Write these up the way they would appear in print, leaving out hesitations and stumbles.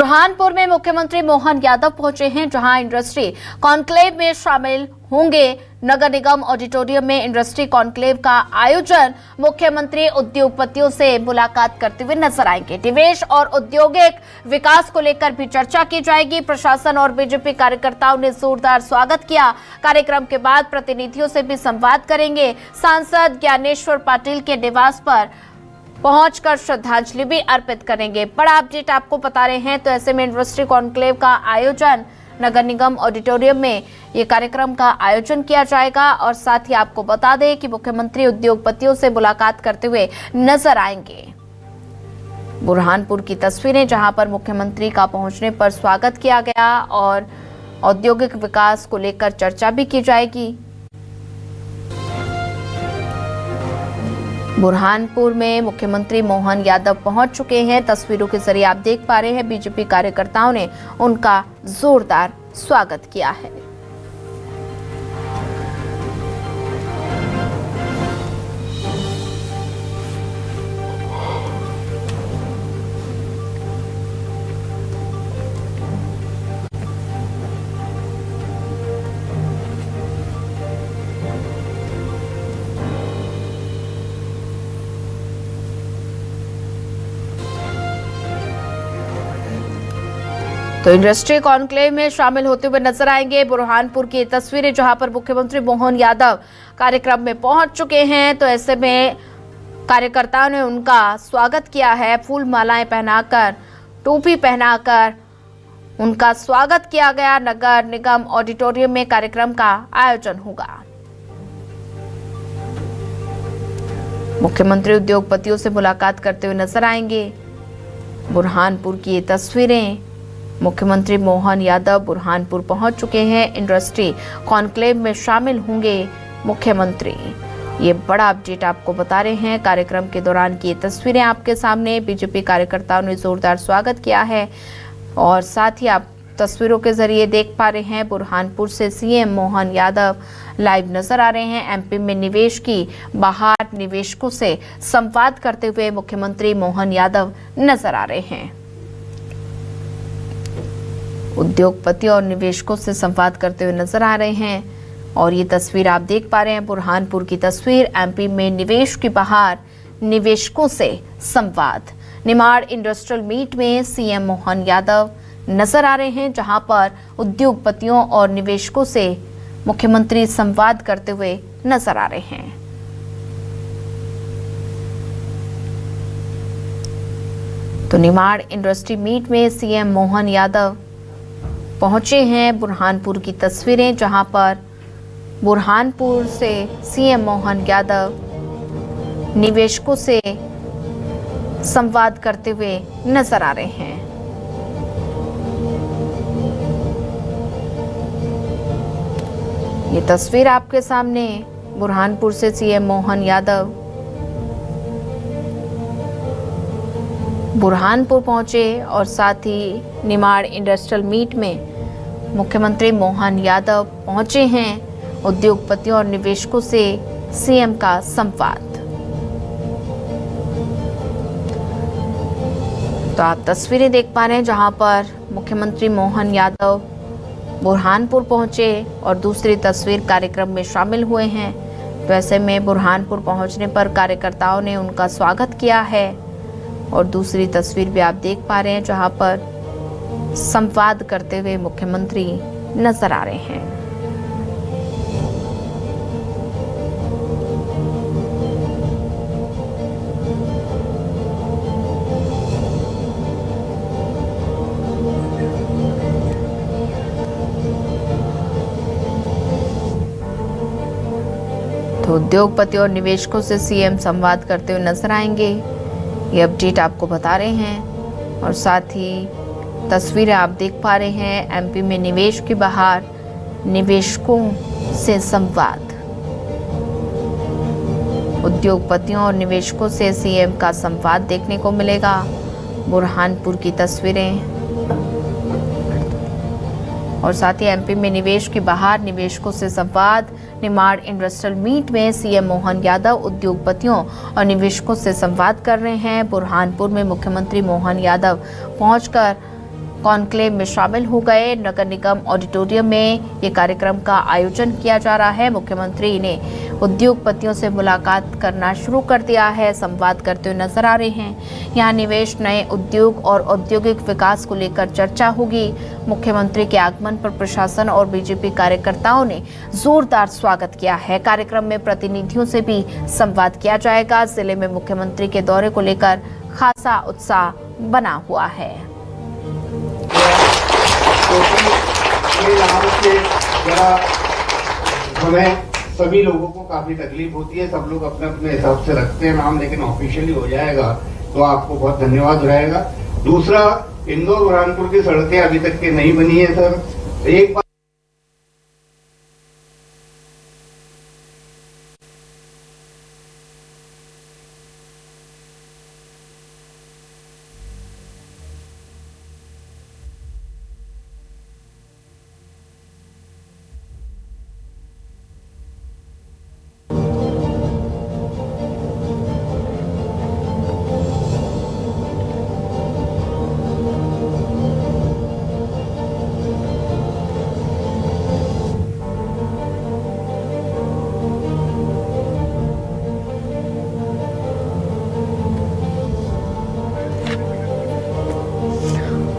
बुरहानपुर में मुख्यमंत्री मोहन यादव पहुंचे हैं, जहां इंडस्ट्री कॉन्क्लेव में शामिल होंगे। नगर निगम ऑडिटोरियम में इंडस्ट्री कॉन्क्लेव का आयोजन मुख्यमंत्री उद्योगपतियों से मुलाकात करते हुए नजर आएंगे। निवेश और औद्योगिक विकास को लेकर भी चर्चा की जाएगी। प्रशासन और बीजेपी कार्यकर्ताओं ने जोरदार स्वागत किया। कार्यक्रम के बाद प्रतिनिधियों से भी संवाद करेंगे। सांसद ज्ञानेश्वर पाटिल के निवास पर पहुंचकर श्रद्धांजलि भी अर्पित करेंगे। बड़ा अपडेट आपको बता रहे हैं, तो ऐसे में इंडस्ट्री कॉन्क्लेव का आयोजन नगर निगम ऑडिटोरियम में ये कार्यक्रम का आयोजन किया जाएगा। और साथ ही आपको बता दें कि मुख्यमंत्री उद्योगपतियों से मुलाकात करते हुए नजर आएंगे। बुरहानपुर की तस्वीरें, जहां पर मुख्यमंत्री का पहुंचने पर स्वागत किया गया और औद्योगिक विकास को लेकर चर्चा भी की जाएगी। बुरहानपुर में मुख्यमंत्री मोहन यादव पहुंच चुके हैं। तस्वीरों के जरिए आप देख पा रहे हैं, बीजेपी कार्यकर्ताओं ने उनका जोरदार स्वागत किया है। तो इंडस्ट्री कॉन्क्लेव में शामिल होते हुए नजर आएंगे। बुरहानपुर की तस्वीरें, जहां पर मुख्यमंत्री मोहन यादव कार्यक्रम में पहुंच चुके हैं। तो ऐसे में कार्यकर्ताओं ने उनका स्वागत किया है। फूल मालाएं पहनाकर, टोपी पहनाकर उनका स्वागत किया गया। नगर निगम ऑडिटोरियम में कार्यक्रम का आयोजन होगा। मुख्यमंत्री उद्योगपतियों से मुलाकात करते हुए नजर आएंगे। बुरहानपुर की ये तस्वीरें, मुख्यमंत्री मोहन यादव बुरहानपुर पहुंच चुके हैं। इंडस्ट्री कॉन्क्लेव में शामिल होंगे मुख्यमंत्री। ये बड़ा अपडेट आपको बता रहे हैं। कार्यक्रम के दौरान की ये तस्वीरें आपके सामने। बीजेपी कार्यकर्ताओं ने जोरदार स्वागत किया है और साथ ही आप तस्वीरों के जरिए देख पा रहे हैं, बुरहानपुर से सीएम मोहन यादव लाइव नजर आ रहे हैं। एमपी में निवेश की बहार, निवेशकों से संवाद करते हुए मुख्यमंत्री मोहन यादव नजर आ रहे हैं। उद्योगपतियों और निवेशकों से संवाद करते हुए नजर आ रहे हैं। और ये तस्वीर आप देख पा रहे हैं, बुरहानपुर की तस्वीर। एमपी में निवेश की बहार, निवेशकों से संवाद। निमाड़ इंडस्ट्रियल मीट में सीएम मोहन यादव नजर आ रहे हैं, जहां पर उद्योगपतियों और निवेशकों से मुख्यमंत्री संवाद करते हुए नजर आ रहे हैं। तो निमाड़ इंडस्ट्री मीट में सीएम मोहन यादव पहुंचे हैं। बुरहानपुर की तस्वीरें, जहां पर बुरहानपुर से सीएम मोहन यादव निवेशकों से संवाद करते हुए नजर आ रहे हैं। ये तस्वीर आपके सामने, बुरहानपुर से सीएम मोहन यादव बुरहानपुर पहुंचे और साथ ही निमाड़ इंडस्ट्रियल मीट में मुख्यमंत्री मोहन यादव पहुंचे हैं। उद्योगपतियों और निवेशकों से सीएम का संवाद। तो आप तस्वीरें देख पा रहे हैं, जहां पर मुख्यमंत्री मोहन यादव बुरहानपुर पहुंचे और दूसरी तस्वीर कार्यक्रम में शामिल हुए हैं। तो ऐसे में बुरहानपुर पहुंचने पर कार्यकर्ताओं ने उनका स्वागत किया है। और दूसरी तस्वीर भी आप देख पा रहे हैं, जहां पर संवाद करते हुए मुख्यमंत्री नजर आ रहे हैं। तो उद्योगपति और निवेशकों से सीएम संवाद करते हुए नजर आएंगे। ये अपडेट आपको बता रहे हैं। और साथ ही तस्वीरें आप देख पा रहे हैं, एमपी में निवेश की बहार, निवेशकों से संवाद। उद्योगपतियों और निवेशकों से सीएम का संवाद देखने को मिलेगा। बुरहानपुर की तस्वीरें और साथ ही एमपी में निवेश की बहार, निवेशकों से संवाद। निमाड़ इंडस्ट्रियल मीट में सीएम मोहन यादव उद्योगपतियों और निवेशकों से संवाद कर रहे हैं। बुरहानपुर में मुख्यमंत्री मोहन यादव पहुंचकर कॉन्क्लेव में शामिल हो गए। नगर निगम ऑडिटोरियम में ये कार्यक्रम का आयोजन किया जा रहा है। मुख्यमंत्री ने उद्योगपतियों से मुलाकात करना शुरू कर दिया है, संवाद करते हुए नजर आ रहे हैं। यहाँ निवेश, नए उद्योग और औद्योगिक विकास को लेकर चर्चा होगी। मुख्यमंत्री के आगमन पर प्रशासन और बीजेपी कार्यकर्ताओं ने जोरदार स्वागत किया है। कार्यक्रम में प्रतिनिधियों से भी संवाद किया जाएगा। जिले में मुख्यमंत्री के दौरे को लेकर खासा उत्साह बना हुआ है। हमें सभी लोगों को काफी तकलीफ होती है, सब लोग अपने अपने हिसाब से रखते हैं नाम, लेकिन ऑफिशियली हो जाएगा तो आपको बहुत धन्यवाद रहेगा। दूसरा, इंदौर बुरहानपुर की सड़कें अभी तक के नहीं बनी है सर। एक बार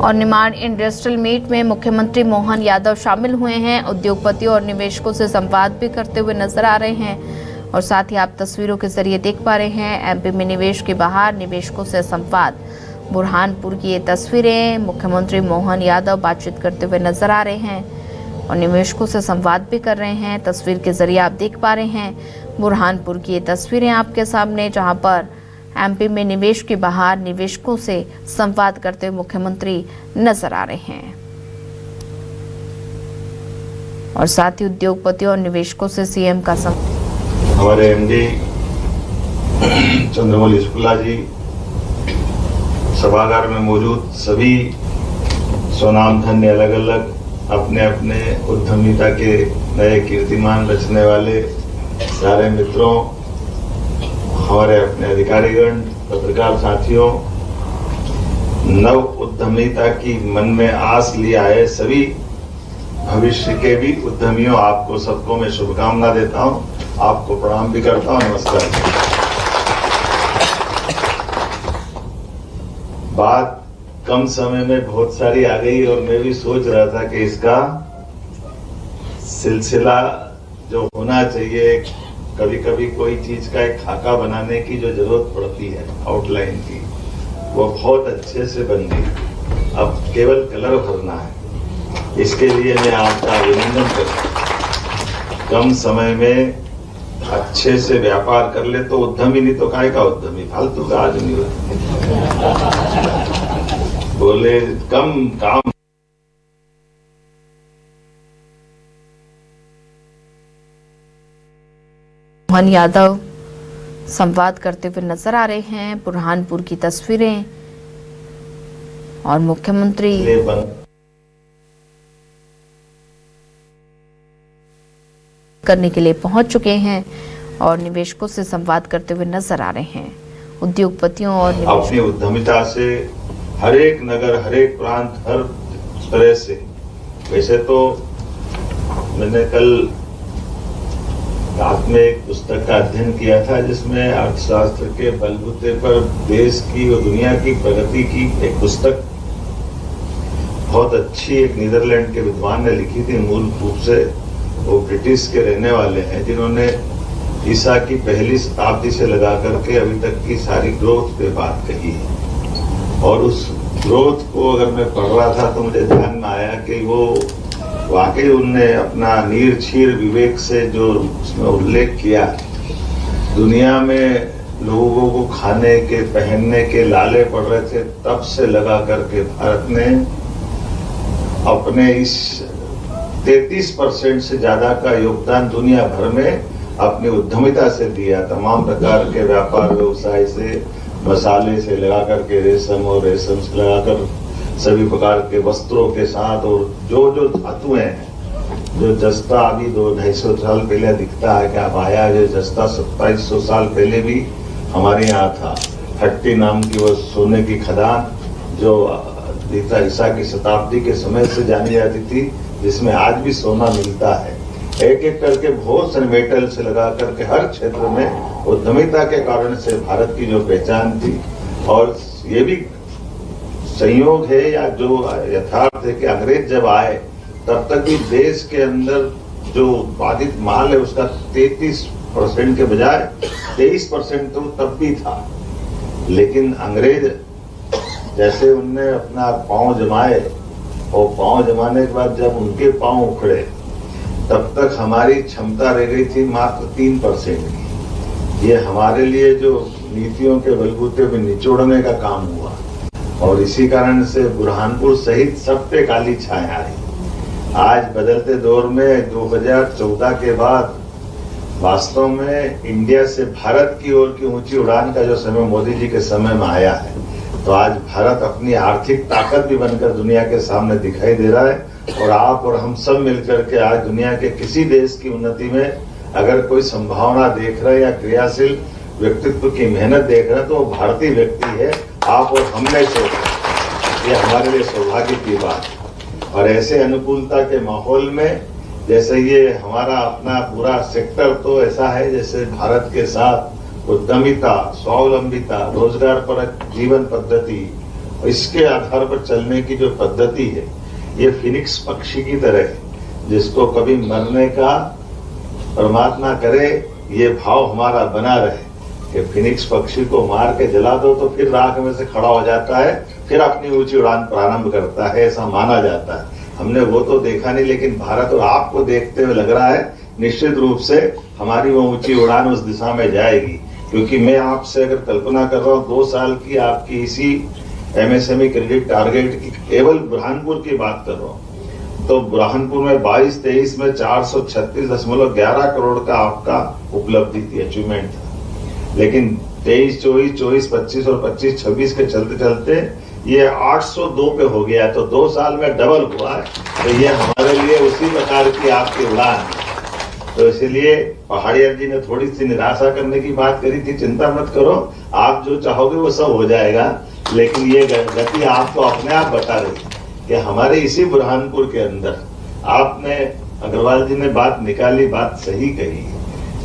और निमाड़ इंडस्ट्रियल मीट में मुख्यमंत्री मोहन यादव शामिल हुए हैं। उद्योगपतियों और निवेशकों से संवाद भी करते हुए नजर आ रहे हैं। और साथ ही आप तस्वीरों के जरिए देख पा रहे हैं एमपी में निवेश के बाहर निवेशकों से संवाद। बुरहानपुर की ये तस्वीरें, मुख्यमंत्री मोहन यादव बातचीत करते हुए नजर आ रहे हैं और निवेशकों से संवाद भी कर रहे हैं। तस्वीर के जरिए आप देख पा रहे हैं बुरहानपुर की ये तस्वीरें आपके सामने, जहां पर एमपी में निवेश के बाहर निवेशकों से संवाद करते हुए मुख्यमंत्री नजर आ रहे हैं। और साथ ही उद्योगपतियों और निवेशकों से सीएम का संवाद। हमारे एमडी चंद्रमौली शुक्ला जी, सभागार में मौजूद सभी स्वनाम धन्य अलग अलग अपने अपने उद्यमिता के नए कीर्तिमान रचने वाले सारे मित्रों, हमारे अपने अधिकारीगण, पत्रकार साथियों, नव उद्यमिता की मन में आस लिए आए सभी भविष्य के भी उद्यमियों, आपको सबको मैं शुभकामना देता हूं, आपको प्रणाम भी करता हूं। नमस्कार। बात कम समय में बहुत सारी आ गई और मैं भी सोच रहा था कि इसका सिलसिला जो होना चाहिए, कभी कभी कोई चीज का एक खाका बनाने की जो जरूरत पड़ती है, आउटलाइन की, वो बहुत अच्छे से बन गई। अब केवल कलर भरना है। इसके लिए मैं आपका अभिनंदन करता हूं। कम समय में अच्छे से व्यापार कर ले तो उद्यमी, नहीं तो काय का उद्यमी, फालतू का आदमी बोले कम काम। मोहन यादव संवाद करते हुए नजर आ रहे हैं। बुरहानपुर की तस्वीरें और मुख्यमंत्री करने के लिए पहुंच चुके हैं और निवेशकों से संवाद करते हुए नजर आ रहे हैं। उद्योगपतियों और अपनी उद्यमिता से हर एक नगर, हर एक प्रांत, हर तरह से, वैसे तो मैंने कल रात में एक पुस्तक का अध्ययन किया था जिसमें अर्थशास्त्र के बलबूते पर देश की और दुनिया की प्रगति की एक पुस्तक बहुत अच्छी एक नीदरलैंड के विद्वान ने लिखी थी। मूल रूप से वो ब्रिटिश के रहने वाले हैं, जिन्होंने ईसा की पहली शताब्दी से लगा करके अभी तक की सारी ग्रोथ पे बात कही है। और उस ग्रोथ को अगर मैं पढ़ रहा था तो मुझे ध्यान में आया कि वो वाकई उनने अपना नीर छीर विवेक से जो उसमें उल्लेख किया, दुनिया में लोगों को खाने के, पहनने के लाले पड़ रहे थे, तब से लगा करके भारत ने अपने इस 33% से ज्यादा का योगदान दुनिया भर में अपनी उद्यमिता से दिया। तमाम प्रकार के व्यापार व्यवसाय से, मसाले से लगा करके रेशम और रेशम से लगाकर सभी प्रकार के वस्त्रों के साथ, और जो जो धातुएं हैं, जो जस्ता अभी 200-250 साल पहले दिखता है कि अब आया, जो जस्ता 2700 साल पहले भी हमारे यहाँ था। हट्टी नाम की वो सोने की खदान जो रीता ईसा की शताब्दी के समय से जानी जाती थी, जिसमें आज भी सोना मिलता है। एक एक करके बहुत सारे मेटल से लगा करके हर क्षेत्र में उद्यमिता के कारण से भारत की जो पहचान थी, और ये भी संयोग है या जो यथार्थ है कि अंग्रेज जब आए तब तक भी देश के अंदर जो उत्पादित माल है उसका 33% के बजाय 23% तो तब भी था। लेकिन अंग्रेज जैसे उनने अपना पांव जमाए, और पांव जमाने के बाद जब उनके पांव उखड़े तब तक हमारी क्षमता रह गई थी मात्र 3% की। ये हमारे लिए जो नीतियों के बलबूते में निचोड़ने का काम हुआ, और इसी कारण से बुरहानपुर सहित सब पे काली छाया आई। आज बदलते दौर में 2014 के बाद वास्तव में इंडिया से भारत की ओर की ऊंची उड़ान का जो समय मोदी जी के समय में आया है, तो आज भारत अपनी आर्थिक ताकत भी बनकर दुनिया के सामने दिखाई दे रहा है। और आप और हम सब मिलकर के आज दुनिया के किसी देश की उन्नति में अगर कोई संभावना देख रहे हैं या क्रियाशील व्यक्तित्व की मेहनत देख रहे हैं, तो वो भारतीय व्यक्ति है, आप और हम में से। ये हमारे लिए सौभाग्य की बात है। और ऐसे अनुकूलता के माहौल में जैसे ये हमारा अपना पूरा सेक्टर तो ऐसा है जैसे भारत के साथ उद्यमिता, स्वावलंबिता, रोजगार पर जीवन पद्धति, इसके आधार पर चलने की जो पद्धति है, ये फिनिक्स पक्षी की तरह है, जिसको कभी मरने का परमात्मा करे ये भाव हमारा बना रहे कि फिनिक्स पक्षी को मार के जला दो तो फिर राख में से खड़ा हो जाता है, फिर अपनी ऊंची उड़ान प्रारंभ करता है, ऐसा माना जाता है। हमने वो तो देखा नहीं, लेकिन भारत और आपको देखते हुए लग रहा है निश्चित रूप से हमारी वो ऊंची उड़ान उस दिशा में जाएगी। क्योंकि मैं आपसे अगर कल्पना कर रहा हूँ 2 साल की आपकी इसी एमएसएमई क्रेडिट टारगेट की केवल बुरहानपुर की बात कर रहा हूँ, तो बुरहानपुर में 22-23 में 436.11 करोड़ का आपका उपलब्धि थी, अचीवमेंट था। लेकिन 23-24, 24-25 और 25-26 के चलते चलते ये 802 पे हो गया, तो 2 साल में डबल हुआ है। तो ये हमारे लिए उसी प्रकार की आपकी उड़ान है। तो इसलिए पहाड़िया जी ने थोड़ी सी निराशा करने की बात करी थी, चिंता मत करो, आप जो चाहोगे वो सब हो जाएगा। लेकिन ये गति आप तो अपने आप बता रही कि हमारे इसी बुरहानपुर के अंदर आपने, अग्रवाल जी ने बात निकाली, बात सही कही।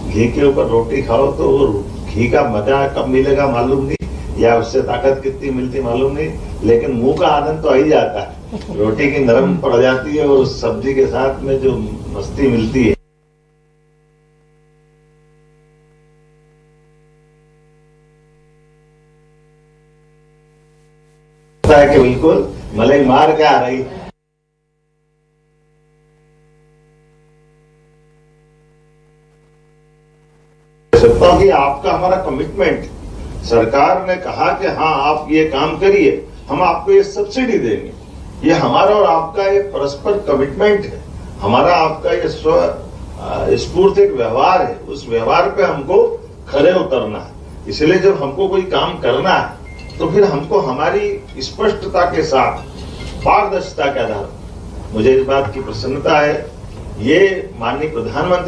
घी के ऊपर रोटी खाओ तो वो घी का मजा कब मिलेगा मालूम नहीं, या उससे ताकत कितनी मिलती मालूम नहीं, लेकिन मुंह का आनंद तो आ ही जाता है। रोटी की नरम पड़ जाती है और उस सब्जी के साथ में जो मस्ती मिलती है। कि बिल्कुल मलाई मार के आ रही। सकता हूं कि आपका हमारा कमिटमेंट, सरकार ने कहा कि हाँ आप ये काम करिए, हम आपको ये सब्सिडी देंगे, ये हमारा और आपका एक परस्पर कमिटमेंट है। हमारा आपका ये स्फूर्तिक व्यवहार है, उस व्यवहार पे हमको खरे उतरना है। इसलिए जब हमको कोई काम करना है तो फिर हमको हमारी स्पष्टता के साथ पारदर्शिता के आधार, मुझे इस बात की प्रसन्नता है, ये माननीय प्रधानमंत्री